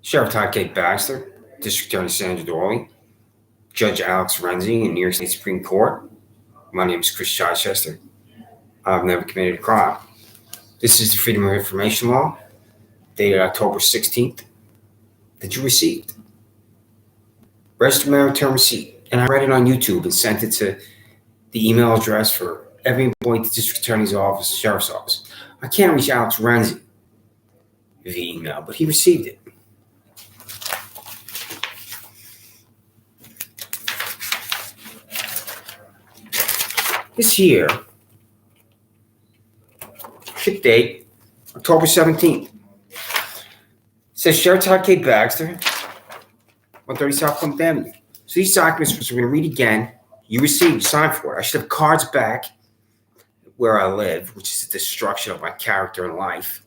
Sheriff Todd K. Baxter, District Attorney Sandra Doorley, Judge Alex Renzi in New York State Supreme Court. My name is Chris Chichester. I've never committed a crime. This is the Freedom of Information Law, dated October 16th, that you received. Registered mail return receipt. And I read it on YouTube and sent it to the email address for every employee at the District Attorney's Office, Sheriff's Office. I can't reach Alex Renzi via email, but he received it. This year, ship date, October 17th. It says Sheriff Todd K. Baxter, 130 South Plymouth Avenue. So these documents, which we're going to read again, you received, signed for it. I should have cards back where I live, which is the destruction of my character and life.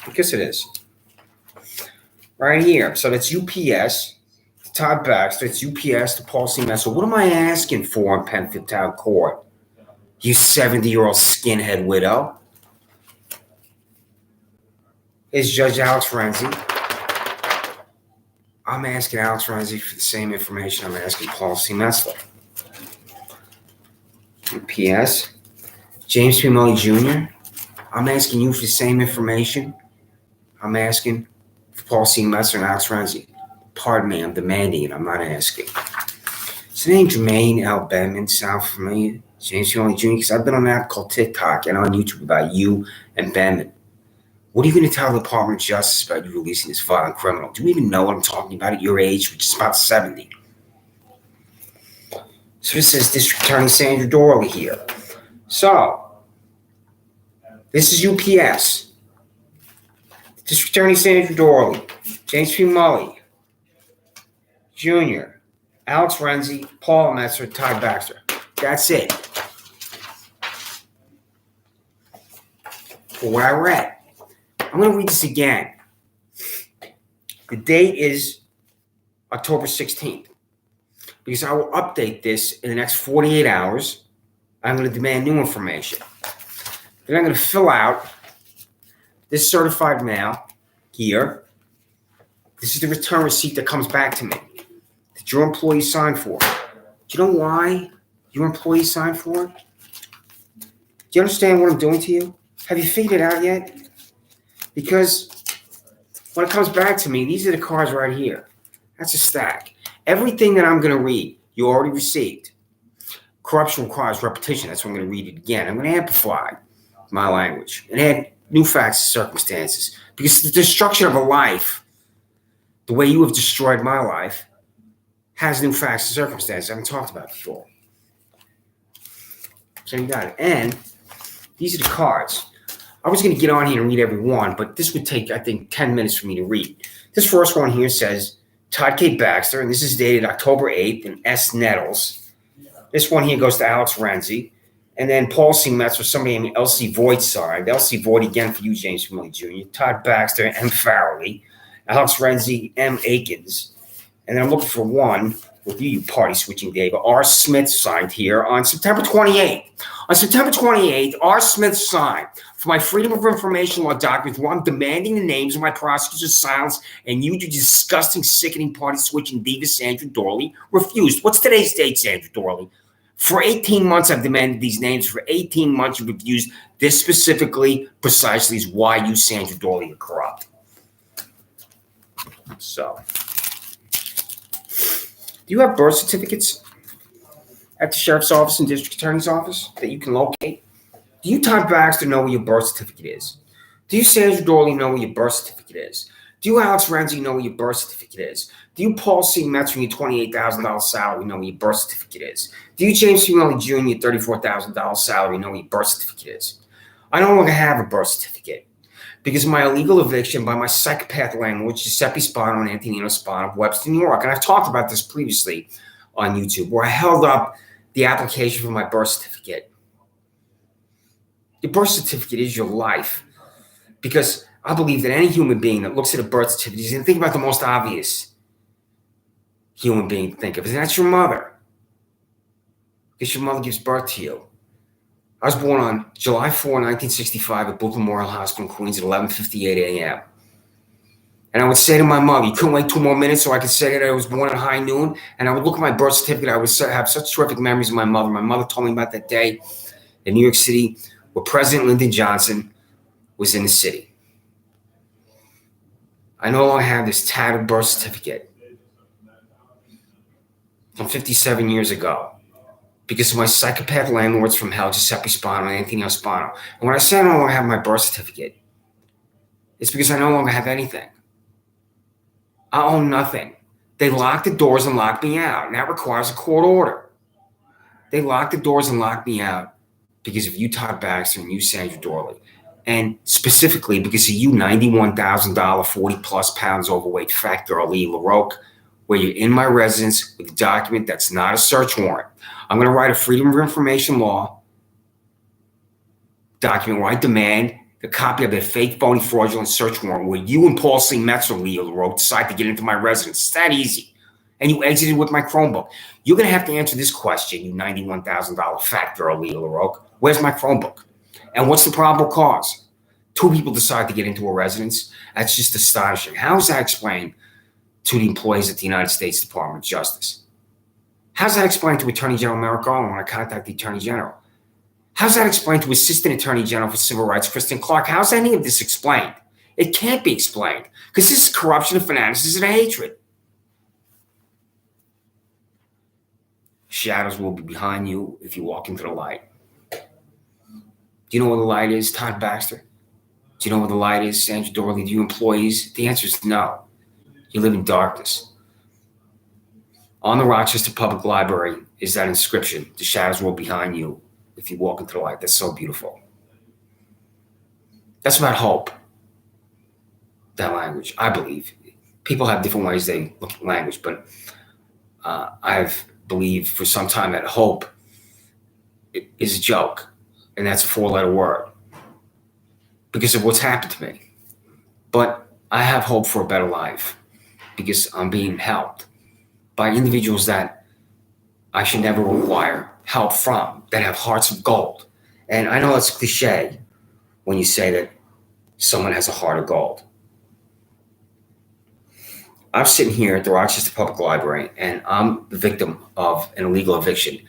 Because it is. Right here. So that's UPS, Todd Baxter. It's UPS to Paul C. Messer. What am I asking for in Penfield Town Court? You 70-year-old skinhead widow. Is Judge Alex Renzi. I'm asking Alex Renzi for the same information I'm asking Paul C. Messer. UPS. James P. Mully Jr. I'm asking you for the same information I'm asking for Paul C. Messer and Alex Renzi. Pardon me, I'm demanding it. I'm not asking. Is the name Jermaine L. Benman sound familiar? James P. Mully Jr. Because I've been on an app called TikTok and on YouTube about you and Benman. What are you going to tell the Department of Justice about you releasing this violent criminal? Do you even know what I'm talking about at your age, which is about 70? So this is District Attorney Sandra Doorley here. So, this is UPS. District Attorney Sandra Doorley, James P. Mully Jr., Alex Renzi, Paul Messer, Todd Baxter. That's it. For where I read. I'm going to read this again. The date is October 16th. Because I will update this in the next 48 hours. I'm going to demand new information. Then I'm going to fill out this certified mail here. This is the return receipt that comes back to me that your employee signed for. Do you know why your employee signed for it? Do you understand what I'm doing to you? Have you figured it out yet? Because when it comes back to me, these are the cards right here. That's a stack. Everything that I'm going to read, you already received. Corruption requires repetition. That's why I'm going to read it again. I'm going to amplify my language and add new facts and circumstances. Because the destruction of a life, the way you have destroyed my life, has new facts and circumstances I haven't talked about before. So you got it. And these are the cards. I was going to get on here and read every one, but this would take, I think, 10 minutes for me to read. This first one here says, Todd K. Baxter, and this is dated October 8th, and S. Nettles. This one here goes to Alex Renzi. And then Paul C. Metz, or somebody named L.C. Voigt signed. L.C. Voigt again for you, James Mully Jr. Todd Baxter, M. Farrelly. Alex Renzi, M. Akins. And then I'm looking for one with you party-switching Dave. R. Smith signed here on September 28th. On September 28th, R. Smith signed for my Freedom of Information Law document where I'm demanding the names of my prosecutors silence, and you disgusting, sickening party-switching diva Sandra Doorley refused. What's today's date, Sandra Doorley? For 18 months, I've demanded these names. For 18 months, you've refused. This specifically, precisely, is why you, Sandra Doorley, are corrupt. So, do you have birth certificates at the Sheriff's Office and District Attorney's Office that you can locate? Do you, Todd Baxter, know where your birth certificate is? Do you, Sandra Doorley, know where your birth certificate is? Do you, Alex Renzi, know where your birth certificate is? Do you, Paul C. Metz, from your $28,000 salary, know where your birth certificate is? Do you, James P. Mully Jr., your $34,000 salary, know where your birth certificate is? I no longer have a birth certificate because of my illegal eviction by my psychopath landlord, Giuseppe Spano and Antonino Spano of Webster, New York. And I've talked about this previously on YouTube, where I held up the application for my birth certificate. Your birth certificate is your life, because I believe that any human being that looks at a birth certificate is going to think about the most obvious human being to think of, and that's your mother, because your mother gives birth to you. I was born on July 4, 1965 at Brooklyn Memorial Hospital in Queens at 11:58 a.m. And I would say to my mom, you couldn't wait 2 more minutes so I could say that I was born at high noon. And I would look at my birth certificate. I would have such terrific memories of my mother. My mother told me about that day in New York City where President Lyndon Johnson was in the city. I no longer have this tattered birth certificate from 57 years ago because of my psychopath landlords from hell, Giuseppe Spano and Anthony Spano. And when I say I no longer have my birth certificate, it's because I no longer have anything. I own nothing. They locked the doors and locked me out, and that requires a court order. They locked the doors and locked me out because of you, Todd Baxter, and you, Sandra Doorley. And specifically because of you, $91,000, 40-plus pounds overweight fat girl, Lee LaRoque, where you're in my residence with a document that's not a search warrant. I'm going to write a Freedom of Information Law document where I demand the copy of a fake, phony, fraudulent search warrant where you and Paul C. Metzer, Lee LaRoque, decide to get into my residence. It's that easy. And you exited with my Chromebook. You're going to have to answer this question, you $91,000 fat girl, Lee LaRoque. Where's my Chromebook? And what's the probable cause? 2 people decide to get into a residence. That's just astonishing. How is that explained to the employees at the United States Department of Justice? How's that explained to Attorney General Merrick Garland when I contact the Attorney General? How's that explained to Assistant Attorney General for Civil Rights, Kristen Clark? How's any of this explained? It can't be explained because this is corruption and fanaticism and hatred. Shadows will be behind you if you walk into the light. Do you know where the light is, Todd Baxter? Do you know where the light is, Sandra Doorley? Do you employees? The answer is no. You live in darkness. On the Rochester Public Library is that inscription, the shadows will be behind you if you walk into the light. That's so beautiful. That's about hope, that language, I believe. People have different ways they look at language, but I've believed for some time that hope is a joke, and that's a 4-letter word because of what's happened to me. But I have hope for a better life because I'm being helped by individuals that I should never require help from, that have hearts of gold. And I know it's cliche when you say that someone has a heart of gold. I'm sitting here at the Rochester Public Library, and I'm the victim of an illegal eviction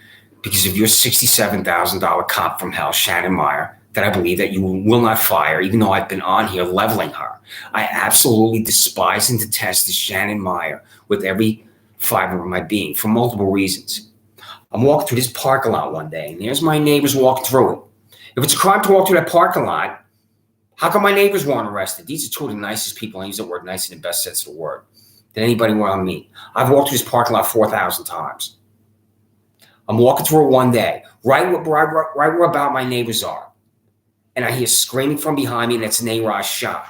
because of your $67,000 cop from hell, Shannon Meyer, that I believe that you will not fire, even though I've been on here leveling her. I absolutely despise and detest this Shannon Meyer with every fiber of my being for multiple reasons. I'm walking through this parking lot one day, and there's my neighbors walking through it. If it's a crime to walk through that parking lot, how come my neighbors weren't arrested? These are 2 of the nicest people, I use the word nice in the best sense of the word, than anybody want to meet. I've walked through this parking lot 4,000 times. I'm walking through it one day, right where about my neighbors are. And I hear screaming from behind me, and it's Nayraj Shah,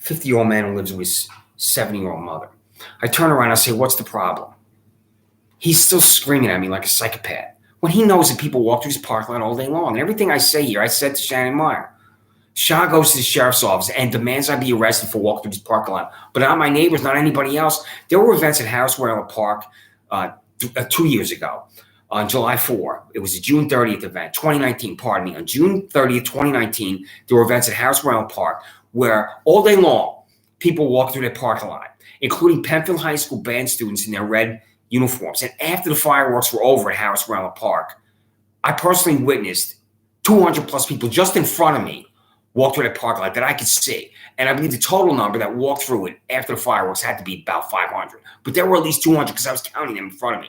50-year-old man who lives with his 70-year-old mother. I turn around, I say, what's the problem? He's still screaming at me like a psychopath when he knows that people walk through his parking lot all day long. And everything I say here, I said to Shannon Meyer. Shah goes to the sheriff's office and demands I be arrested for walking through his parking lot. But not my neighbors, not anybody else. There were events at Harris Whalen Park 2 years ago on July 4. It was a June 30th event, 2019, pardon me. On June 30th, 2019, there were events at Harris Whalen Park where all day long, people walked through their parking lot, including Penfield High School band students in their red uniforms. And after the fireworks were over at Harris Whalen Park, I personally witnessed 200 plus people just in front of me walk through that parking lot that I could see. And I believe the total number that walked through it after the fireworks had to be about 500. But there were at least 200 because I was counting them in front of me.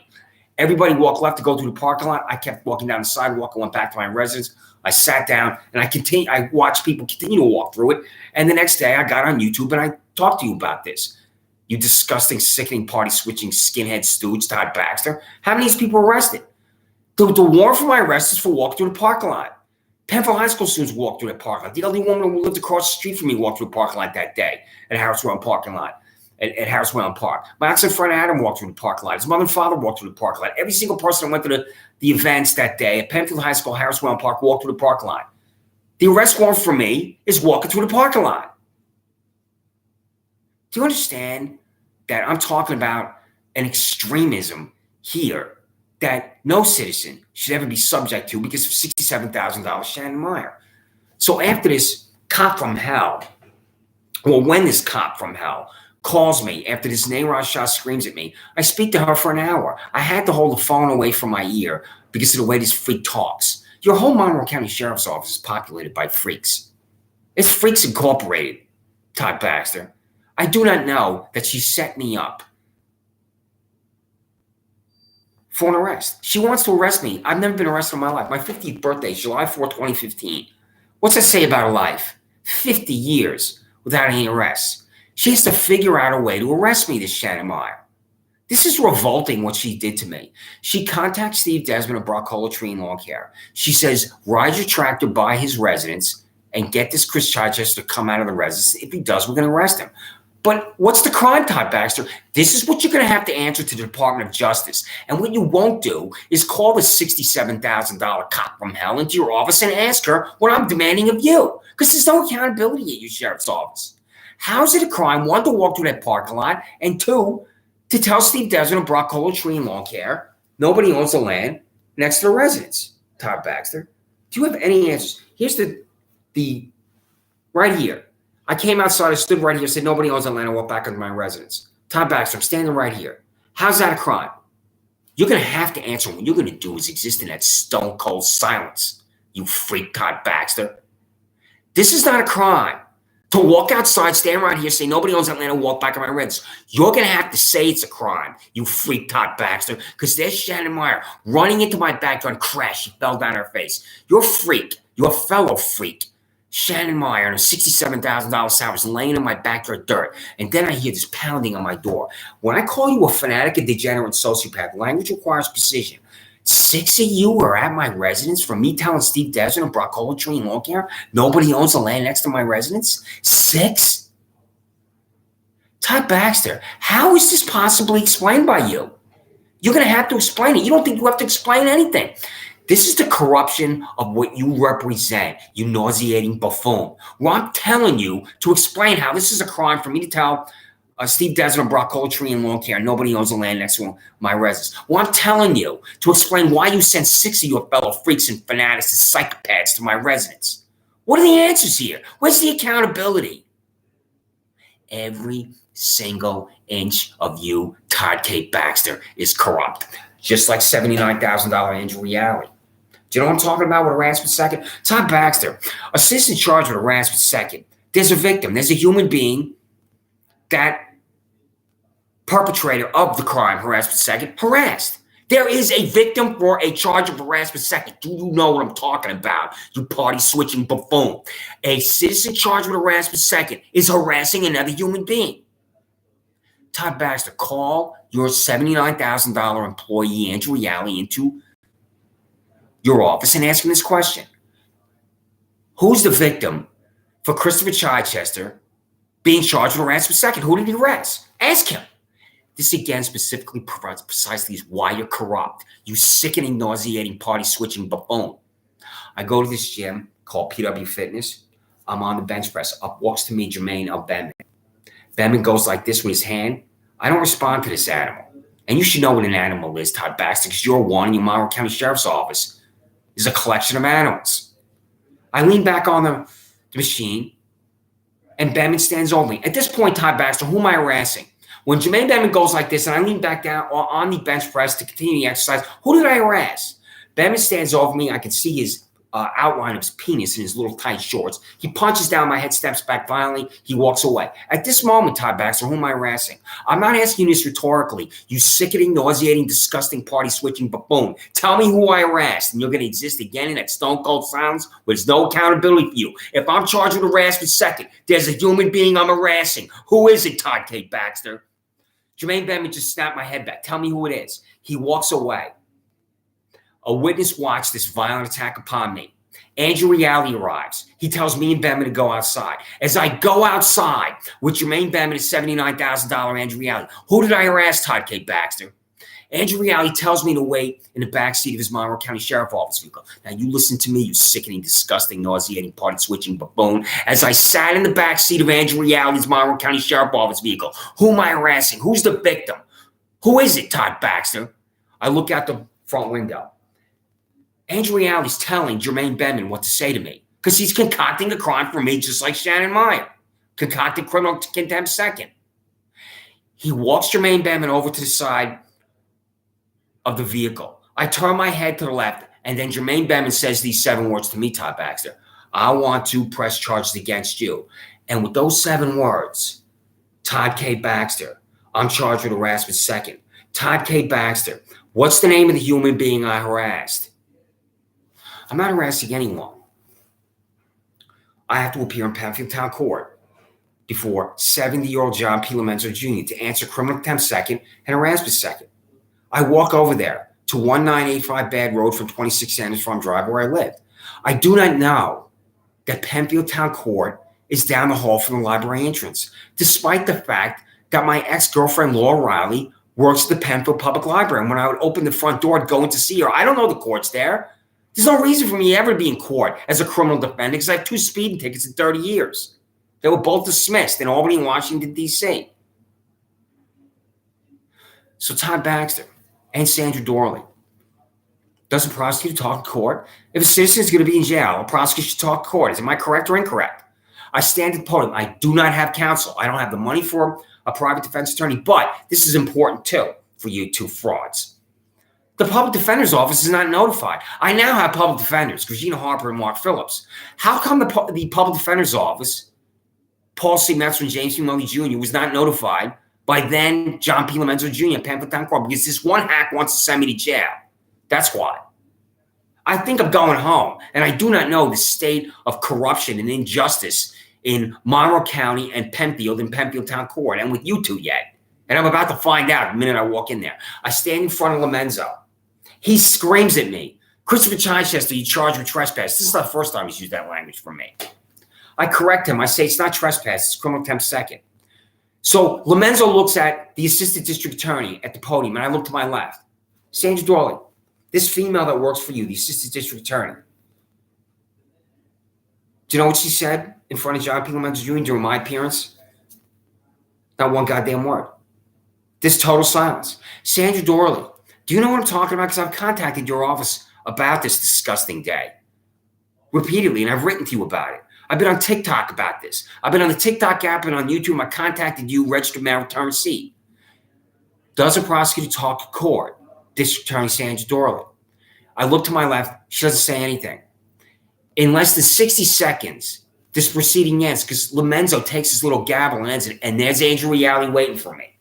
Everybody walked left to go through the parking lot. I kept walking down the sidewalk. I went back to my residence. I sat down and I watched people continue to walk through it. And the next day I got on YouTube and I talked to you about this. You disgusting, sickening, party-switching, skinhead stooge, Todd Baxter. How many of these people arrested? The warrant for my arrest is for walking through the parking lot. Penfield High School students walked through the parking lot. The elderly woman who lived across the street from me walked through the parking lot that day at Harris Whalen parking lot, at Harris Whalen Park. My ex friend Adam walked through the parking lot. His mother and father walked through the parking lot. Every single person that went to the events that day at Penfield High School, Harris Whalen Park, walked through the parking lot. The arrest warrant for me is walking through the parking lot. Do you understand that I'm talking about an extremism here that no citizen should ever be subject to because of $67,000 Shannon Meyer? So after this cop from hell Well, when this cop from hell calls me after this Nayrod shot screams at me, I speak to her for an hour. I had to hold the phone away from my ear because of the way this freak talks. Your whole Monroe County Sheriff's Office is populated by freaks. It's Freaks Incorporated, Todd Baxter. I do not know that she set me up for an arrest. She wants to arrest me. I've never been arrested in my life. My 50th birthday is July 4, 2015. What's that say about her life? 50 years without any arrests. She has to figure out a way to arrest me, this Shannon Meyer. This is revolting what she did to me. She contacts Steve Desmond of Broccola Tree and Lawn Care. She says, ride your tractor by his residence and get this Chris Chichester to come out of the residence. If he does, we're going to arrest him. But what's the crime, Todd Baxter? This is what you're going to have to answer to the Department of Justice. And what you won't do is call the $67,000 cop from hell into your office and ask her what I'm demanding of you. Because there's no accountability at your sheriff's office. How is it a crime, one, to walk through that parking lot, and two, to tell Steve Desmond of Broccola Tree and Lawn Care nobody owns the land next to the residence, Todd Baxter? Do you have any answers? Here's the right here. I came outside, I stood right here, said nobody owns the land, I walked back into my residence. Todd Baxter, I'm standing right here. How's that a crime? You're going to have to answer. What you're going to do is exist in that stone cold silence, you freak, Todd Baxter. This is not a crime. To walk outside, stand right here, say nobody owns that land, and walk back in my residence. You're going to have to say it's a crime, you freak, Todd Baxter, because there's Shannon Meyer running into my backyard, crash. She fell down her face. You're a freak. You're a fellow freak. Shannon Meyer and a $67,000 salary laying in my backyard dirt. And then I hear this pounding on my door. When I call you a fanatic, a degenerate, and sociopath, language requires precision. 6 of you are at my residence for me telling Steve Desmond and Broccola Tree and Lawn Care nobody owns the land next to my residence? 6? Todd Baxter, how is this possibly explained by you? You're going to have to explain it. You don't think you have to explain anything. This is the corruption of what you represent, you nauseating buffoon. Well, I'm telling you to explain how this is a crime for me to tell Steve Desmond, Broccola Tree and Lawn Care nobody owns the land next to my residence. Well, I'm telling you to explain why you sent 6 of your fellow freaks and fanatics and psychopaths to my residence. What are the answers here? Where's the accountability? Every single inch of you, Todd K. Baxter, is corrupt. Just like $79,000 Andrew Reale. Do you know what I'm talking about with a harassment second? Todd Baxter, a citizen charged with a harassment second. There's a victim. There's a human being, that perpetrator of the crime, harassment second, harassed. There is a victim for a charge of harassment second. Do you know what I'm talking about, you party-switching buffoon? A citizen charged with harassment second is harassing another human being. Todd Baxter, call your $79,000 employee, Andrew Reale, into your office and ask him this question. Who's the victim for Christopher Chichester being charged with harassment second? Who did he arrest? Ask him. This again specifically provides precisely is why you're corrupt. You sickening, nauseating, party-switching buffoon. I go to this gym called PW Fitness. I'm on the bench press. Up walks to me Jermaine of Benman. Benman goes like this with his hand. I don't respond to this animal. And you should know what an animal is, Todd Baxter, because you're one in your Monroe County Sheriff's Office is a collection of animals. I lean back on the machine, and Benman stands over me. At this point, Todd Baxter, who am I harassing? When Jermaine Benman goes like this, and I lean back down on the bench press to continue the exercise, who did I harass? Benman stands over me. I can see his outline of his penis in his little tight shorts. He punches down my head, steps back violently. He walks away. At this moment, Todd Baxter, who am I harassing? I'm not asking you this rhetorically. You sickening, nauseating, disgusting, party-switching buffoon. Tell me who I harassed, and you're going to exist again in that stone-cold silence where there's no accountability for you. If I'm charged with harassment second, there's a human being I'm harassing. Who is it, Todd K. Baxter? Jermaine Benman just snapped my head back. Tell me who it is. He walks away. A witness watched this violent attack upon me. Andrew Reale arrives. He tells me and Benman to go outside. As I go outside with Jermaine Benman and $79,000 Andrew Reale, who did I harass, Todd K. Baxter? Andrew Reale tells me to wait in the backseat of his Monroe County Sheriff's Office vehicle. Now, you listen to me, you sickening, disgusting, nauseating, party-switching buffoon. As I sat in the backseat of Andrew Reale's Monroe County Sheriff's Office vehicle, who am I harassing? Who's the victim? Who is it, Todd Baxter? I look out the front window. Andrew Reale's telling Jermaine Benman what to say to me because he's concocting a crime for me just like Shannon Meyer. concocted criminal contempt second. He walks Jermaine Bettman over to the side of the vehicle. I turn my head to the left, and then Jermaine Bettman says these 7 words to me, Todd Baxter. I want to press charges against you. And with those 7 words, Todd K. Baxter, I'm charged with harassment second. Todd K. Baxter, what's the name of the human being I harassed? I'm not harassing anyone. I have to appear in Penfield Town Court before 70-year-old John P. Lomenzo Jr. to answer criminal contempt second and harassment second. I walk over there to 1985 Bad Road from 26 Sanders Farm Drive where I live. I do not know that Penfield Town Court is down the hall from the library entrance, despite the fact that my ex-girlfriend Laura Riley works at the Penfield Public Library. And when I would open the front door, I'd go in to see her. I don't know the court's there. There's no reason for me ever to be in court as a criminal defendant because I have 2 speeding tickets in 30 years. They were both dismissed in Albany, Washington, D.C. So Todd Baxter and Sandra Doorley, does a prosecutor talk in court? If a citizen is going to be in jail, a prosecutor should talk in court. Am I correct or incorrect? I stand at the podium. I do not have counsel. I don't have the money for a private defense attorney, but this is important too for you 2 frauds. The public defender's office is not notified. I now have public defenders, Regina Harper and Mark Phillips. How come the public defender's office, Paul C. Metzler and James P. Mully Jr., was not notified by then John P. Lomenzo Jr. at Penfield Town Court? Because this one hack wants to send me to jail. That's why. I think I'm going home, and I do not know the state of corruption and injustice in Monroe County and Penfield Town Court, and with you 2 yet. And I'm about to find out the minute I walk in there. I stand in front of Lomenzo. He screams at me, Christopher Chichester, you charged with trespass. This is not the first time he's used that language from me. I correct him. I say it's not trespass, it's criminal contempt second. So Lomenzo looks at the assistant district attorney at the podium, and I look to my left. Sandra Doorley, this female that works for you, the assistant district attorney. Do you know what she said in front of John P. Lomenzo Jr. during my appearance? Not one goddamn word. This total silence. Sandra Doorley, do you know what I'm talking about? Because I've contacted your office about this disgusting day repeatedly, and I've written to you about it. I've been on TikTok about this. I've been on the TikTok app and on YouTube. I contacted you, registered mail return receipt. Does a prosecutor talk in court? District Attorney Sandra Doorley. I look to my left. She doesn't say anything. In less than 60 seconds, this proceeding ends because Lomenzo takes his little gavel and ends it, and there's Andrew Reale waiting for me.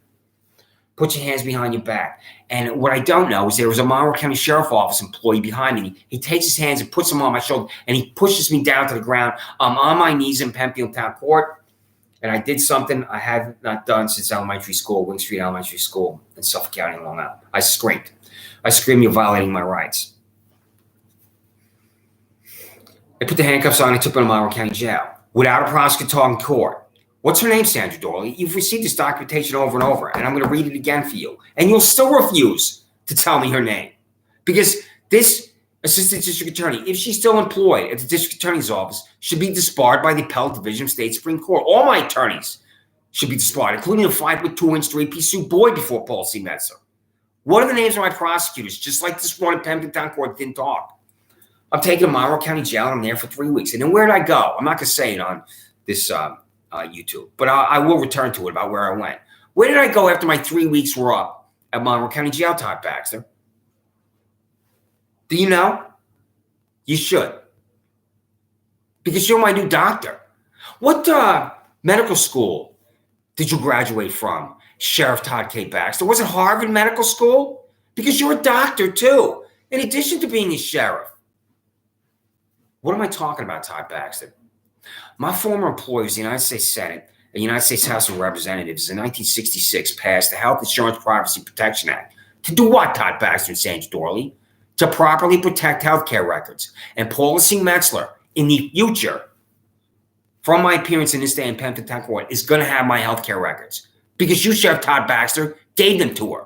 Put your hands behind your back. And what I don't know is there was a Monroe County Sheriff Office employee behind me. He takes his hands and puts them on my shoulder, and he pushes me down to the ground. I'm on my knees in Penfield Town Court, and I did something I have not done since elementary school, Wing Street Elementary School in Suffolk County, Long Island. I screamed. I screamed, you're violating my rights. I put the handcuffs on and took me to Monroe County Jail without a prosecutor talking in court. What's her name, Sandra Doorley? You've received this documentation over and over, and I'm going to read it again for you. And you'll still refuse to tell me her name. Because this assistant district attorney, if she's still employed at the district attorney's office, should be disbarred by the Appellate Division of State Supreme Court. All my attorneys should be disbarred, including a 5'2" three-piece suit boy before Paul C. Metzler. What are the names of my prosecutors? Just like this one at Penfield Town Court didn't talk. I'm taking to Monroe County Jail, and I'm there for 3 weeks. And then where did I go? I'm not going to say it on this YouTube, but I will return to it about where I went. Where did I go after my 3 weeks were up at Monroe County Jail, Todd Baxter? Do you know? You should. Because you're my new doctor. What medical school did you graduate from, Sheriff Todd K. Baxter? Was it Harvard Medical School? Because you're a doctor, too, in addition to being a sheriff. What am I talking about, Todd Baxter? My former employer was the United States Senate and United States House of Representatives in 1966 passed the Health Insurance Privacy Protection Act. To do what, Todd Baxter and Sandra Doorley? To properly protect healthcare records. And Paula C. Metzler, in the future, from my appearance in this day in Penfield Town Court, is going to have my healthcare records. Because you, Sheriff Todd Baxter, gave them to her.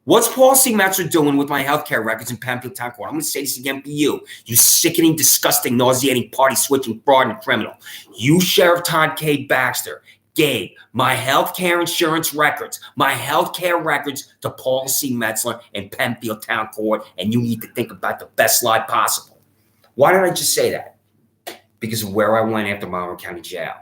What's Paul C. Metzler doing with my healthcare records in Penfield Town Court? I'm going to say this again for you sickening, disgusting, nauseating, party-switching, fraud, and criminal. You, Sheriff Todd K. Baxter, gave my healthcare insurance records, my healthcare records to Paul C. Metzler in Penfield Town Court, and you need to think about the best lie possible. Why did I just say that? Because of where I went after Monroe County Jail.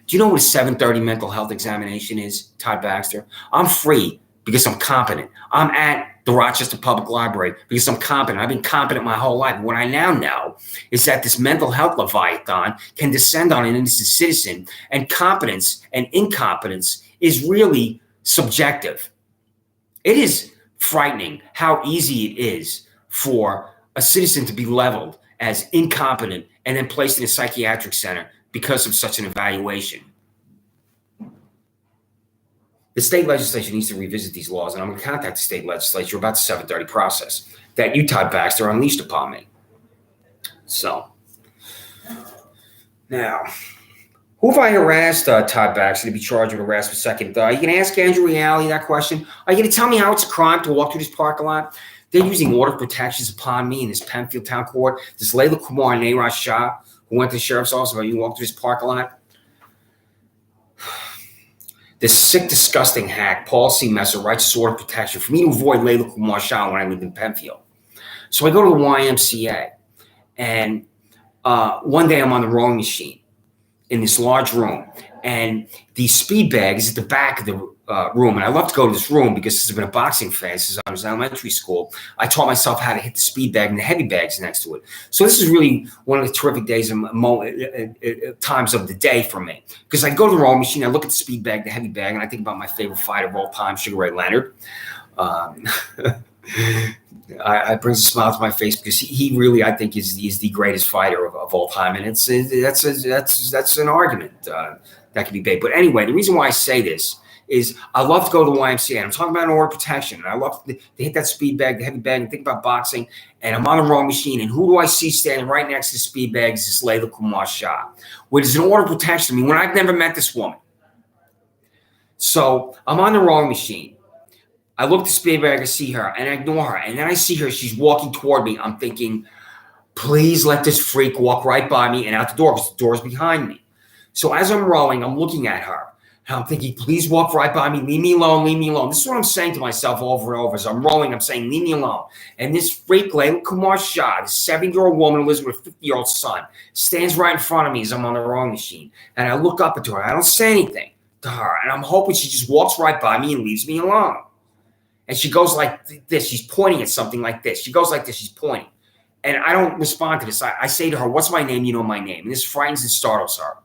Do you know what a 7:30 mental health examination is, Todd Baxter? I'm free because I'm competent. I'm at the Rochester Public Library because I'm competent. I've been competent my whole life. What I now know is that this mental health leviathan can descend on an innocent citizen, and competence and incompetence is really subjective. It is frightening how easy it is for a citizen to be leveled as incompetent and then placed in a psychiatric center because of such an evaluation. The state legislature needs to revisit these laws, and I'm going to contact the state legislature about the 7:30 process that you, Todd Baxter, unleashed upon me. So, now, who have I harassed, Todd Baxter, to be charged with harassment second? Are you going to ask Andrew Reale that question? Are you going to tell me how it's a crime to walk through this parking lot? They're using order of protections upon me in this Penfield Town Court. This Layla Kumar and Neeraj Shah, who went to the sheriff's office about you walk through this parking lot. This sick, disgusting hack, Paul C. Messer, writes this order of protection for me to avoid Layla Kumar Shah when I lived in Penfield. So I go to the YMCA, and one day I'm on the rowing machine in this large room, and the speed bag is at the back of the room. And I love to go to this room because I've been a boxing fan since I was in elementary school. I taught myself how to hit the speed bag and the heavy bags next to it. So this is really one of the terrific days and times of the day for me, because I go to the rowing machine, I look at the speed bag, the heavy bag, and I think about my favorite fighter of all time, Sugar Ray Leonard. I brings a smile to my face because he really, I think, is the greatest fighter of all time, and that's an argument that can be made. But anyway, the reason why I say this is I love to go to the YMCA. And I'm talking about an order of protection, and I love to hit that speed bag, the heavy bag, and think about boxing. And I'm on the rowing machine, and who do I see standing right next to the speed bag is this Layla Kumar Shah, which is an order of protection to me when I've never met this woman. So I'm on the rowing machine. I look at the speed bag, I see her, and I ignore her. And then I see her, she's walking toward me. I'm thinking, please let this freak walk right by me and out the door, because the door is behind me. So as I'm rowing, I'm looking at her. And I'm thinking, please walk right by me. Leave me alone. Leave me alone. This is what I'm saying to myself over and over. As I'm rowing, I'm saying, leave me alone. And this freak, Layla Kumar Shah, this 70-year-old woman who lives with a 50-year-old son, stands right in front of me as I'm on the rowing machine. And I look up at her. I don't say anything to her. And I'm hoping she just walks right by me and leaves me alone. And she goes like this. She's pointing at something like this. She goes like this. She's pointing. And I don't respond to this. I say to her, what's my name? You know my name. And this frightens and startles her.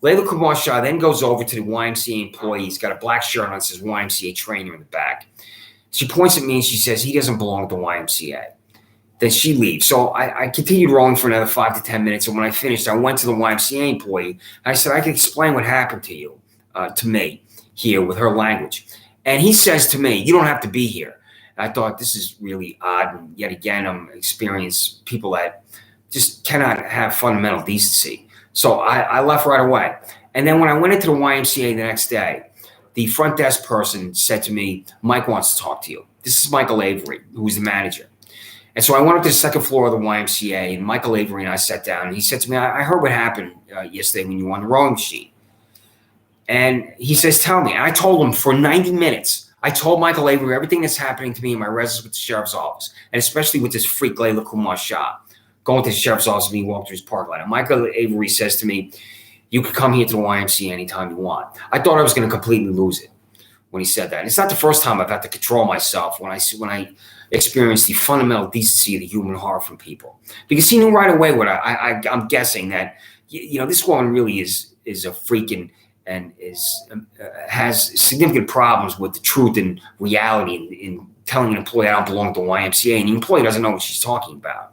Layla Kumar Shah then goes over to the YMCA employee. He's got a black shirt on that says YMCA trainer in the back. She points at me and she says, he doesn't belong at the YMCA. Then she leaves. So I continued rowing for another 5 to 10 minutes. And when I finished, I went to the YMCA employee. And I said, I can explain what happened to you, to me here with her language. And he says to me, you don't have to be here. And I thought, this is really odd. And yet again, I'm experiencing people that just cannot have fundamental decency. So I left right away. And then when I went into the YMCA the next day, the front desk person said to me, Mike wants to talk to you. This is Michael Avery, who's the manager. And so I went up to the second floor of the YMCA, and Michael Avery and I sat down. And he said to me, I heard what happened yesterday when you were on the rowing machine. And he says, tell me. And I told him for 90 minutes. I told Michael Avery everything that's happening to me in my residence with the sheriff's office, and especially with this freak Layla Kumar Shah. Going to the sheriff's office and being walked through his parking lot. And Michael Avery says to me, you can come here to the YMCA anytime you want. I thought I was going to completely lose it when he said that. And it's not the first time I've had to control myself when I experience the fundamental decency of the human heart from people. Because he knew right away what I'm guessing that, this woman really is a freaking and has significant problems with the truth and reality in telling an employee I don't belong to the YMCA, and the employee doesn't know what she's talking about.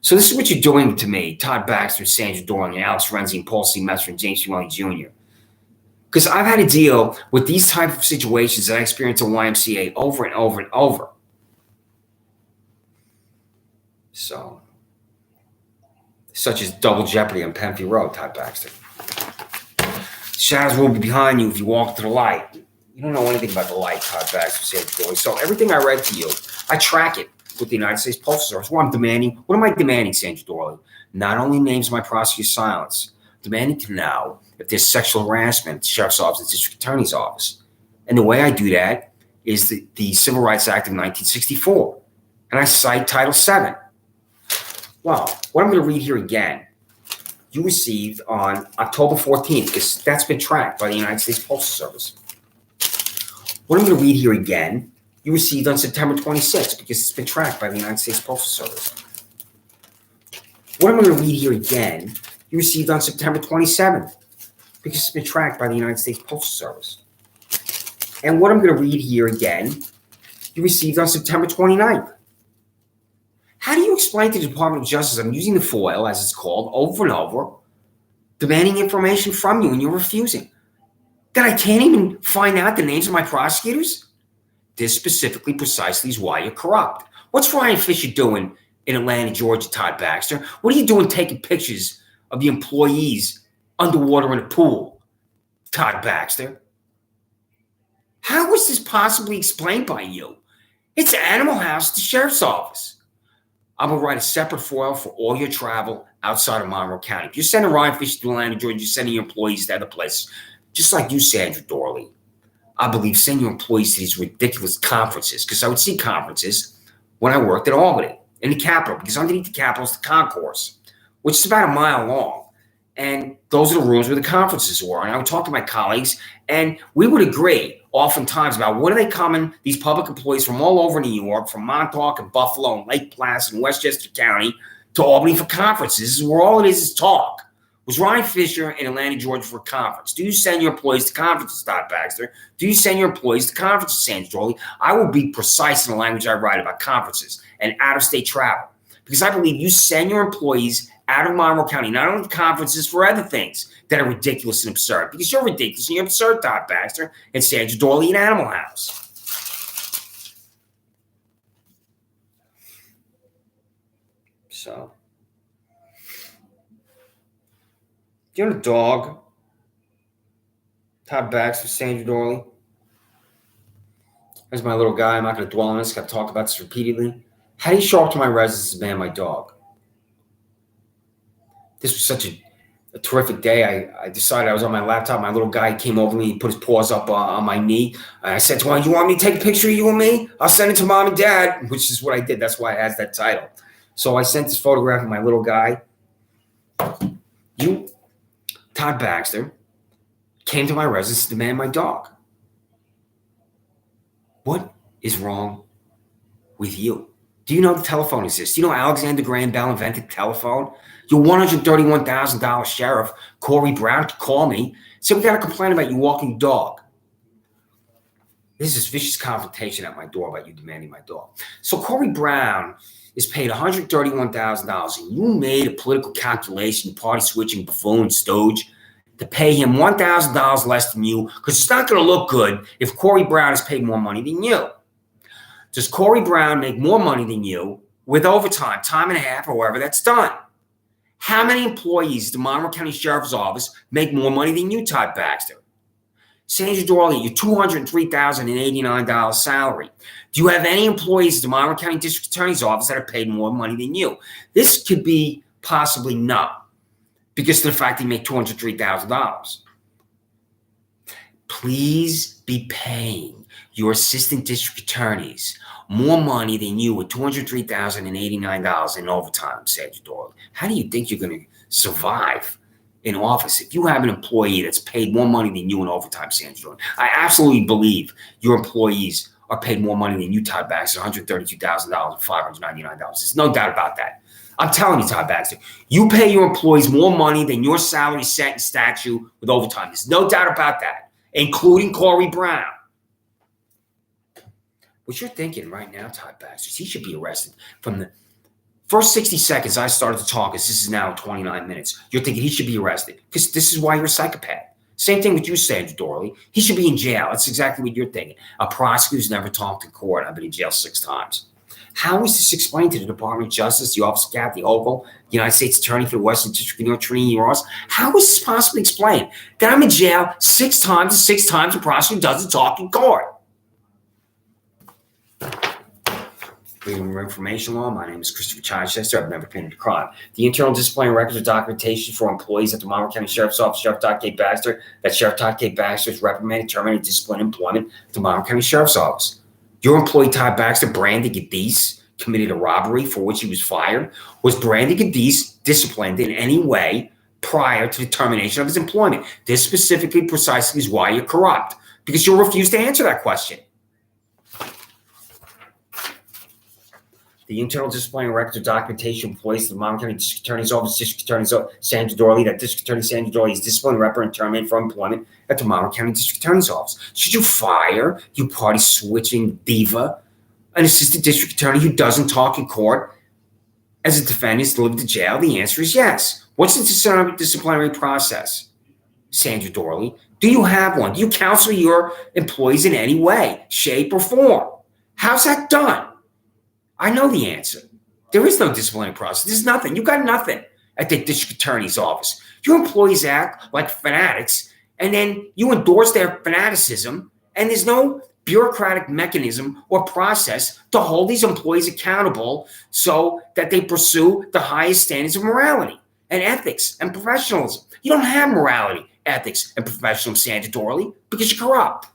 So this is what you're doing to me, Todd Baxter, Sandra, Doorley, Alex Renzi, and Paul C. Messer, and James C. Welly Jr. Because I've had to deal with these type of situations that I experience at YMCA over and over and over. So, such as double jeopardy on Penfield Road, Todd Baxter. Shadows will be behind you if you walk to the light. You don't know anything about the light, Todd Baxter, Sandra, Doorley. So everything I read to you, I track it with the United States Postal Service. What am I demanding, Sandra Doorley? Not only names of my prosecutor's silence, demanding to know if there's sexual harassment at the sheriff's office, the district attorney's office. And the way I do that is the Civil Rights Act of 1964. And I cite Title VII. Well, what I'm going to read here again you received on October 14th, because that's been tracked by the United States Postal Service. What I'm going to read here again, you received on September 26th, because it's been tracked by the United States Postal Service. What I'm going to read here again, you received on September 27th, because it's been tracked by the United States Postal Service. And what I'm going to read here again, you received on September 29th. How do you explain to the Department of Justice, I'm using the FOIL, as it's called, over and over, demanding information from you and you're refusing? That I can't even find out the names of my prosecutors? This specifically, precisely, is why you're corrupt. What's Ryan Fisher doing in Atlanta, Georgia, Todd Baxter? What are you doing taking pictures of the employees underwater in a pool, Todd Baxter? How was this possibly explained by you? It's Animal House, the sheriff's office. I will write a separate FOIL for all your travel outside of Monroe County. If you're sending Ryan Fisher to Atlanta, Georgia, you're sending your employees to other places. Just like you, Sandra Doorley. I believe send your employees to these ridiculous conferences, because I would see conferences when I worked at Albany, in the Capitol, because underneath the Capitol is the concourse, which is about a mile long. And those are the rooms where the conferences were. And I would talk to my colleagues, and we would agree oftentimes about when are they coming, these public employees from all over New York, from Montauk and Buffalo and Lake Placid and Westchester County to Albany for conferences. This is where all it is talk. Was Ryan Fisher in Atlanta, Georgia for a conference? Do you send your employees to conferences, Todd Baxter? Do you send your employees to conferences, Sandra Doorley? I will be precise in the language I write about conferences and out-of-state travel, because I believe you send your employees out of Monroe County, not only to conferences, for other things that are ridiculous and absurd, because you're ridiculous and you're absurd, Todd Baxter, and Sandra Doorley in Animal House. So, do you have a dog, Todd Baxter, Sandra Doorley? There's my little guy. I'm not going to dwell on this. I've talked about this repeatedly. How do you show up to my residence to ban my dog? This was such a terrific day. I decided I was on my laptop. My little guy came over me. He put his paws up on my knee. And I said to him, "You want me to take a picture of you and me? I'll send it to mom and dad," which is what I did. That's why it has that title. So I sent this photograph of my little guy. You, Todd Baxter, came to my residence to demand my dog. What is wrong with you? Do you know the telephone exists? Do you know Alexander Graham Bell invented the telephone? Your $131,000 sheriff, Corey Brown, could call me, say, "We got a complaint about you walking the dog." This is vicious confrontation at my door about you demanding my dog. So Corey Brown is paid $131,000, and you made a political calculation, party-switching buffoon stooge, to pay him $1,000 less than you, because it's not going to look good if Corey Brown is paid more money than you. Does Corey Brown make more money than you with overtime, time and a half, or wherever that's done? How many employees at the Monroe County Sheriff's Office make more money than you, Todd Baxter? Sandra Doorley, your $203,089 salary. Do you have any employees at the Monroe County District Attorney's Office that are paid more money than you? This could be possibly no, because of the fact that you make $203,000. Please be paying your assistant district attorneys more money than you with $203,089 in overtime, Sandra Doorley. How do you think you're going to survive in office if you have an employee that's paid more money than you in overtime, Sandra Doorley? I absolutely believe your employees are paid more money than you, Todd Baxter, $132,000 and $599. There's no doubt about that. I'm telling you, Todd Baxter, you pay your employees more money than your salary set in statute with overtime. There's no doubt about that, including Corey Brown. What you're thinking right now, Todd Baxter, is he should be arrested. From the first 60 seconds I started to talk, as this is now 29 minutes, you're thinking he should be arrested, because this is why you're a psychopath. Same thing with you, Sandra Doorley. He should be in jail. That's exactly what you're thinking. A prosecutor's never talked in court. I've been in jail 6 times. How is this explained to the Department of Justice, the Office of Kathy Hochul, the United States Attorney for the Western District of New York, Trini Ross? How is this possibly explained? That I'm in jail 6 times, and 6 times the prosecutor doesn't talk in court. Freedom of Information Law. My name is Christopher Chichester. I've never committed a crime. The internal disciplinary records or documentation for employees at the Monroe County Sheriff's Office, Sheriff Todd K. Baxter, that Sheriff Todd K. Baxter is reprimanded, terminated, disciplined employment at the Monroe County Sheriff's Office. Your employee, Todd Baxter, Brandon Gadis, committed a robbery for which he was fired. Was Brandon Gadis disciplined in any way prior to the termination of his employment. This specifically, precisely, is why you're corrupt, because you'll refuse to answer that question. The internal disciplinary records or documentation employees of the Monmouth County District Attorney's Office, District Attorney Sandra Doorley, that District Attorney Sandra Doorley is disciplined, reprimanded, and terminated from employment at the Monmouth County District Attorney's Office. Should you fire, you party-switching diva, an assistant district attorney who doesn't talk in court as a defendant is delivered to jail? The answer is yes. What's the disciplinary process, Sandra Doorley? Do you have one? Do you counsel your employees in any way, shape, or form? How's that done? I know the answer. There is no disciplinary process. There's nothing. You got nothing at the district attorney's office. Your employees act like fanatics, and then you endorse their fanaticism, and there's no bureaucratic mechanism or process to hold these employees accountable so that they pursue the highest standards of morality and ethics and professionalism. You don't have morality, ethics, and professionalism, Sandra Doorley, because you're corrupt.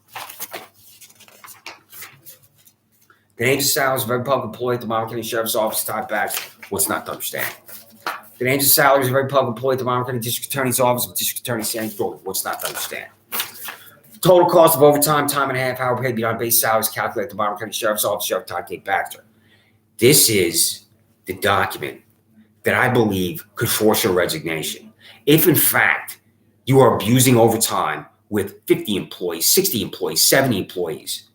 The names and salaries of every public employee at the Monmouth County Sheriff's Office, Todd, Baxter. What's not to understand? The names and salaries of every public employee at the Monmouth County District Attorney's Office of District Attorney Sandra Doorley. What's not to understand? Total cost of overtime, time and a half, hour paid beyond base salaries calculated at the Monmouth County Sheriff's Office, Sheriff Todd K. Baxter. This is the document that I believe could force your resignation. If, in fact, you are abusing overtime with 50 employees, 60 employees, 70 employees,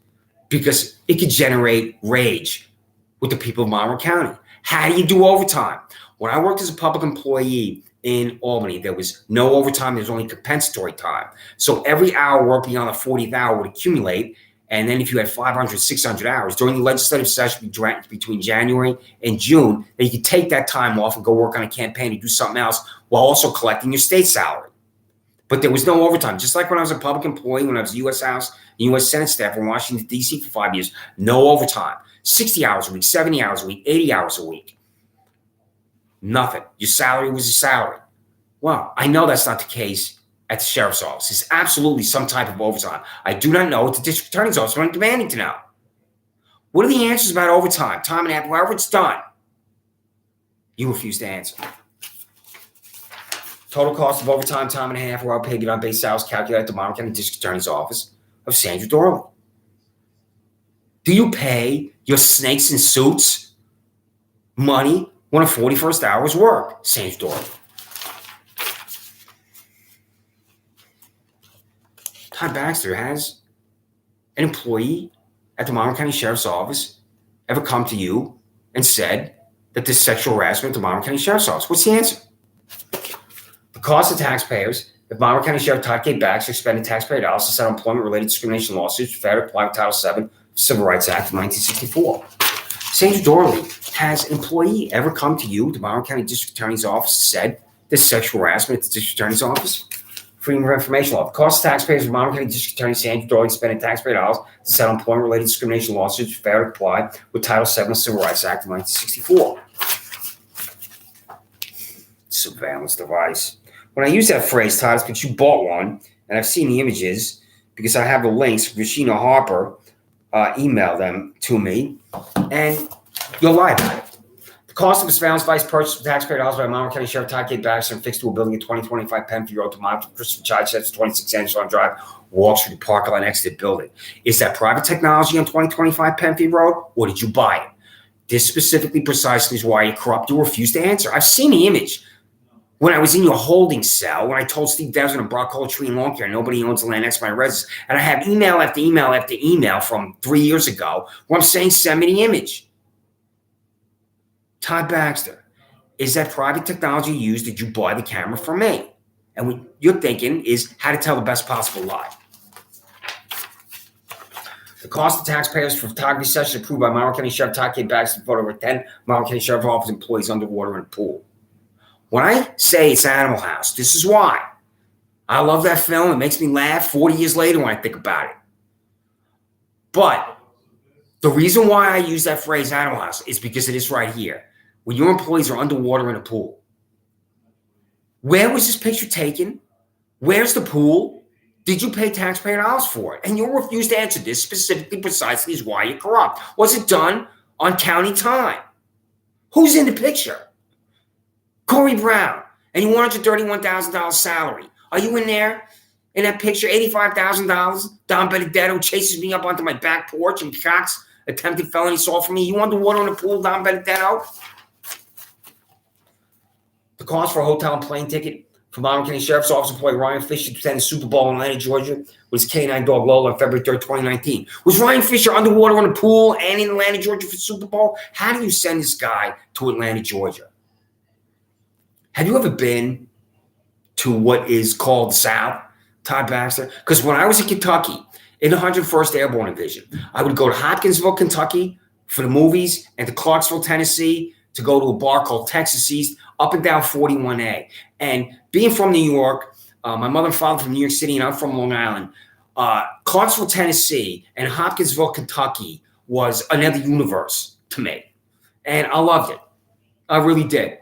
because it could generate rage with the people of Monmouth County. How do you do overtime? When I worked as a public employee in Albany, there was no overtime. There was only compensatory time. So every hour worked beyond the 40th hour would accumulate. And then if you had 500, 600 hours during the legislative session between January and June, then you could take that time off and go work on a campaign and do something else while also collecting your state salary. But there was no overtime. Just like when I was a public employee, when I was a U.S. House and U.S. Senate staff in Washington, D.C. for 5 years, no overtime. 60 hours a week, 70 hours a week, 80 hours a week. Nothing. Your salary was your salary. Well, I know that's not the case at the sheriff's office. It's absolutely some type of overtime. I do not know at the district attorney's office, but I'm demanding to know. What are the answers about overtime, time and a half, however it's done? You refuse to answer. Total cost of overtime, time and a half, or paid beyond base salaries calculated at the Monmouth County District Attorney's Office of Sandra Doorley. Do you pay your snakes in suits money when a 41st hour is work, Sandra Doorley? Todd Baxter, has an employee at the Monmouth County Sheriff's Office ever come to you and said that this sexual harassment at the Monmouth County Sheriff's Office? What's the answer? The cost of taxpayers, if Monmouth County Sheriff Todd K. Baxter expended taxpayer dollars to settle employment-related discrimination lawsuits fair to apply with Title VII of the Civil Rights Act of 1964. Sandra Doorley, has an employee ever come to you, the Monmouth County District Attorney's Office, said this sexual harassment at the District Attorney's Office? Freedom of Information Law. The cost of taxpayers of Monmouth County District Attorney Sandra Doorley spending taxpayer dollars to settle employment-related discrimination lawsuits fair to apply with Title VII of the Civil Rights Act of 1964. Surveillance device. When I use that phrase, Todd, it's because you bought one, and I've seen the images because I have the links. Rashina Harper emailed them to me, and you'll lie about it. The cost of a surveillance device purchased with taxpayer dollars by Monmouth County Sheriff Todd K. Baxter and fixed to a building at 2025 Penfield Road to monitor Christopher Child Sets 26 Anderson Drive, walks through the parking lot next to the building. Is that private technology on 2025 Penfield Road, or did you buy it? This specifically, precisely, is why you corrupt. You refuse to answer. I've seen the image. When I was in your holding cell, when I told Steve Desmond and Brock Tree and Lawn Care, nobody owns the land next to my residence, and I have email after email after email from 3 years ago where I'm saying, send me the image. Todd Baxter, is that private technology used? Did you buy the camera from me? And what you're thinking is how to tell the best possible lie. The cost of taxpayers for photography sessions approved by Monmouth County Sheriff Todd K. Baxter photo over 10 Monmouth County Sheriff's Office employees underwater in a pool. When I say it's Animal House, this is why. I love that film. It makes me laugh 40 years later when I think about it. But the reason why I use that phrase Animal House is because it is right here. When your employees are underwater in a pool. Where was this picture taken? Where's the pool? Did you pay taxpayer dollars for it? And you'll refuse to answer this specifically, precisely is why you're corrupt. Was it done on county time? Who's in the picture? Corey Brown, and you $131,000 salary. Are you in there? In that picture, $85,000, Don Benedetto chases me up onto my back porch and cocks attempted felony assault for me. You underwater in the pool, Don Benedetto? The cost for a hotel and plane ticket for Monroe County Sheriff's Office employee Ryan Fisher to attend the Super Bowl in Atlanta, Georgia, was K9 dog Lola on February 3rd, 2019. Was Ryan Fisher underwater in the pool and in Atlanta, Georgia for the Super Bowl? How do you send this guy to Atlanta, Georgia? Have you ever been to what is called the South, Todd Baxter? Because when I was in Kentucky, in the 101st Airborne Division, I would go to Hopkinsville, Kentucky for the movies and to Clarksville, Tennessee to go to a bar called Texas East, up and down 41A. And being from New York, my mother and father from New York City, and I'm from Long Island, Clarksville, Tennessee, and Hopkinsville, Kentucky was another universe to me. And I loved it. I really did.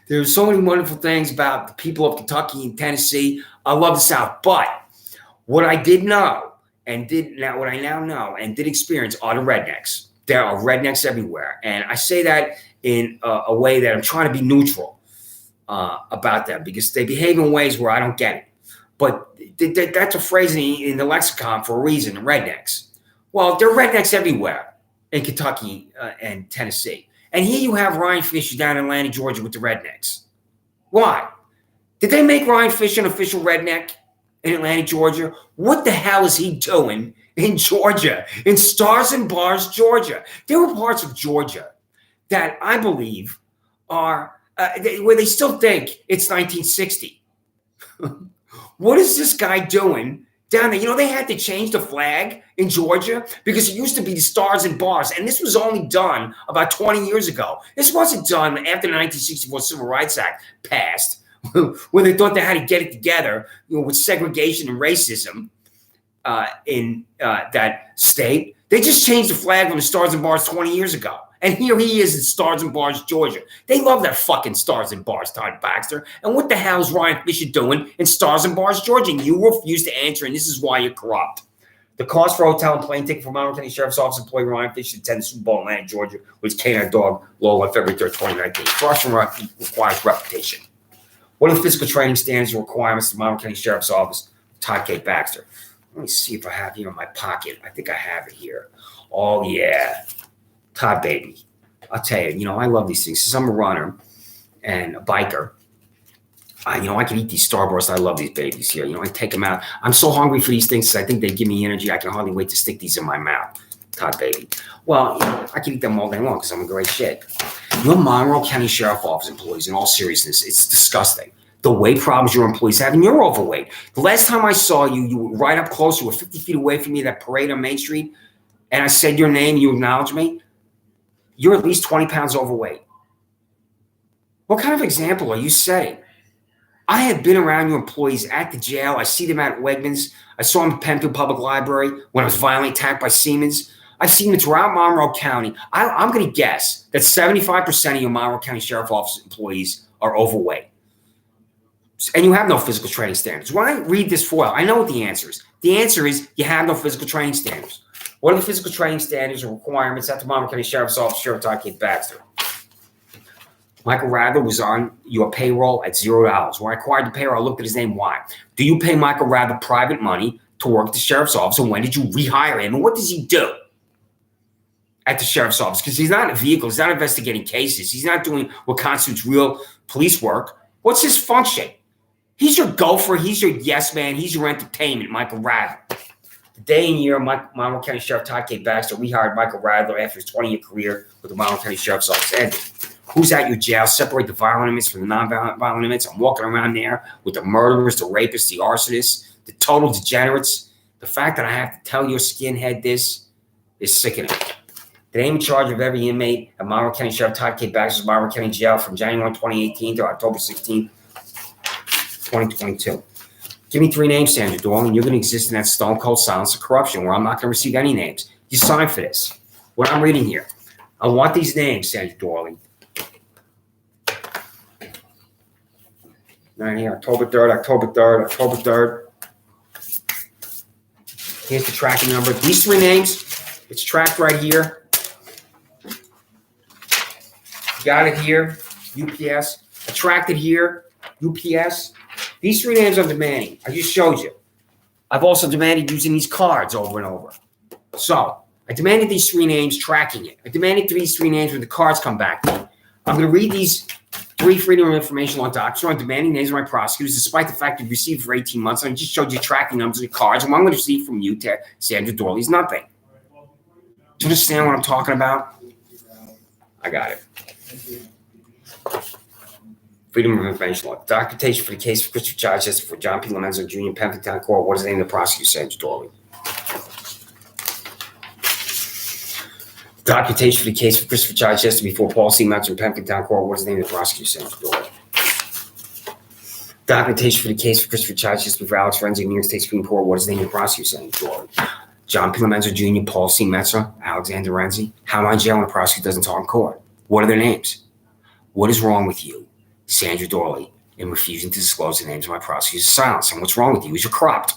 There's so many wonderful things about the people of Kentucky and Tennessee. I love the South. But what I did know what I now know and did experience are the rednecks. There are rednecks everywhere. And I say that in a way that I'm trying to be neutral about them because they behave in ways where I don't get it. But that's a phrase in the lexicon for a reason, the rednecks. Well, there are rednecks everywhere in Kentucky and Tennessee. And here you have Ryan Fisher down in Atlanta, Georgia with the rednecks. Why? Did they make Ryan Fisher an official redneck in Atlanta, Georgia? What the hell is he doing in Georgia, in Stars and Bars, Georgia? There were parts of Georgia that I believe are where they still think it's 1960. What is this guy doing down there? You know, they had to change the flag in Georgia because it used to be the Stars and Bars, and this was only done about 20 years ago. This wasn't done after the 1964 Civil Rights Act passed, where they thought they had to get it together, with segregation and racism in that state. They just changed the flag on the Stars and Bars 20 years ago. And here he is in Stars and Bars, Georgia. They love that fucking Stars and Bars, Todd Baxter. And what the hell is Ryan Fisher doing in Stars and Bars, Georgia? And you refuse to answer, and this is why you're corrupt. The cost for a hotel and plane ticket for Monroe County Sheriff's Office employee Ryan Fisher to attend the Super Bowl in Atlanta, Georgia, was K9 dog Lola on February 3rd, 2019. Corruption requires reputation. What are the physical training standards and requirements of the Monroe County Sheriff's Office? Todd K. Baxter. Let me see if I have here in my pocket. I think I have it here. Oh, yeah. Todd, baby. I'll tell you, I love these things. Since I'm a runner and a biker, I can eat these Starbursts. I love these babies here. I take them out. I'm so hungry for these things because I think they give me energy. I can hardly wait to stick these in my mouth. Todd, baby. Well, I can eat them all day long because I'm in great shape. Your Monroe County Sheriff Office employees, in all seriousness, it's disgusting. The weight problems your employees have, and you're overweight. The last time I saw you, you were right up close. You were 50 feet away from me at that parade on Main Street, and I said your name, you acknowledged me. You're at least 20 pounds overweight. What kind of example are you setting? I have been around your employees at the jail. I see them at Wegmans. I saw them at Penfield Public Library when I was violently attacked by Siemens. I've seen them throughout Monroe County. I'm going to guess that 75% of your Monroe County Sheriff Office employees are overweight. And you have no physical training standards. When I read this for you, I know what the answer is. The answer is you have no physical training standards. What are the physical training standards or requirements at the Monroe County Sheriff's Office, Sheriff Todd K. Baxter? Michael Rather was on your payroll at $0. When I acquired the payroll, I looked at his name. Why? Do you pay Michael Rather private money to work at the Sheriff's Office, and when did you rehire him, and what does he do at the Sheriff's Office? Because he's not in a vehicle. He's not investigating cases. He's not doing what constitutes real police work. What's his function? He's your gopher. He's your yes man. He's your entertainment, Michael Rather. The day and year Monroe County Sheriff Todd K. Baxter rehired Michael Rather after his 20-year career with the Monroe County Sheriff's Office ended. Who's at your jail? Separate the violent inmates from the non-violent inmates. I'm walking around there with the murderers, the rapists, the arsonists, the total degenerates. The fact that I have to tell your skinhead this is sickening. The name in charge of every inmate at Monroe County Sheriff Todd K. Baxter's Monroe County Jail from January 2018 to October 16, 2022. Give me 3 names, Sandra Doorley, and you're going to exist in that stone cold silence of corruption where I'm not going to receive any names. You signed for this. What I'm reading here. I want these names, Sandra Doorley. Right here, October 3rd, October 3rd, October 3rd. Here's the tracking number. These 3 names, it's tracked right here. Got it here, UPS. Attracted here, UPS. These three names I'm demanding. I just showed you. I've also demanded using these cards over and over. So I demanded these three names, tracking it. I demanded these three names when the cards come back to me. I'm going to read these three Freedom of Information Law documents. I'm demanding names of my prosecutors, despite the fact you've received for 18 months. I just showed you tracking numbers of the cards. And what I'm going to receive from you, Sandra Doorley, is nothing. Do you understand what I'm talking about? I got it. Freedom of Information Law. Documentation for the case of Christopher Chichester for John P. Lomenzo Jr. in Penfield Court. What is the name of the prosecutor, Sandra Doorley? Documentation for the case of Christopher Chichester before Paul C. Metzer in Penfield Court. What is the name of the prosecutor, Sandra Doorley? Documentation for the case of Christopher Chichester before Alex Renzi in New York State Supreme Court. What is the name of the prosecutor, Sandra Doorley? John P. Lomenzo Jr., Paul C. Metzer, Alexander Renzi. How am I in jail when the prosecutor doesn't talk in court? What are their names? What is wrong with you, Sandra Doorley, in refusing to disclose the names of my prosecutors' silence? And what's wrong with you is you're corrupt.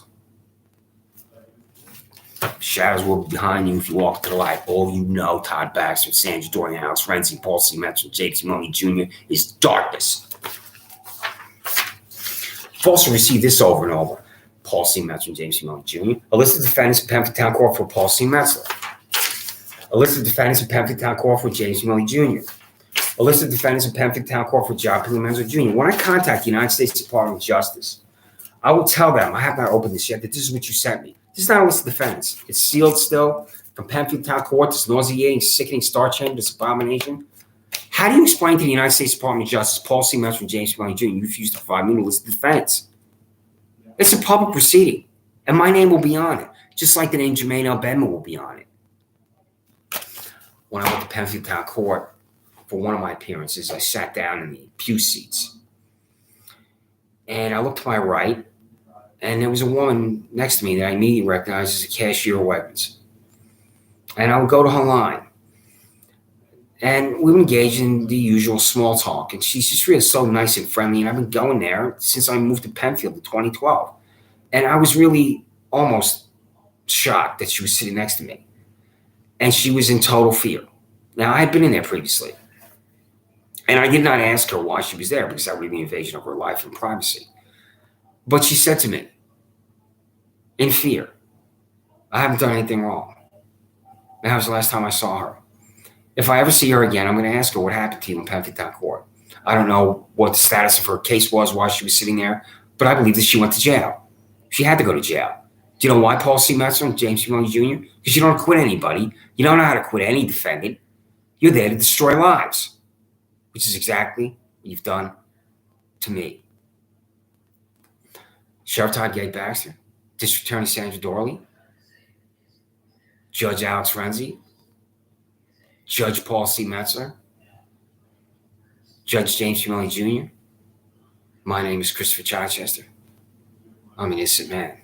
Shadows will be behind you if you walk to the light. All you know, Todd, Baxter, Sandra Doorley, Alex Renzi, Paul C. Metzer, James Maloney Jr. is darkness. I've also received this over and over. Paul C. Metzer and James Maloney Jr. A list of defendants in Penfield Town Court for Paul C. Metzer. A list of defendants in Penfield Town Court for James Maloney Jr. A list of defendants in Penfield Town Court for John P. Lomenzo Jr. When I contact the United States Department of Justice, I will tell them, I have not opened this yet, that this is what you sent me. This is not a list of defendants. It's sealed still from Penfield Town Court, this nauseating, sickening star chamber, this abomination. How do you explain to the United States Department of Justice, Paul C. Metzer and James Maloney Jr., you refuse to provide me a list of defendants? It's a public proceeding, and my name will be on it, just like the name Jermaine L. Benman will be on it. When I went to Penfield Town Court for one of my appearances, I sat down in the pew seats, and I looked to my right, and there was a woman next to me that I immediately recognized as a cashier of weapons. And I would go to her line, and we would engage in the usual small talk. And she's just really so nice and friendly. And I've been going there since I moved to Penfield in 2012. And I was really almost shocked that she was sitting next to me. And she was in total fear. Now, I had been in there previously. And I did not ask her why she was there because that would be an invasion of her life and privacy. But she said to me, in fear, I haven't done anything wrong. That was the last time I saw her. If I ever see her again, I'm going to ask her what happened to you in Penfield Town Court. I don't know what the status of her case was while she was sitting there, but I believe that she went to jail. She had to go to jail. Do you know why, Paul C. Metzer and James Maloney Jr.? Because you don't acquit anybody. You don't know how to acquit any defendant. You're there to destroy lives, which is exactly what you've done to me. Sheriff Todd Baxter, District Attorney Sandra Doorley, Judge Alex Renzi, Judge Paul C. Metzer, Judge James Maloney Jr. My name is Christopher Chichester. I'm an innocent man.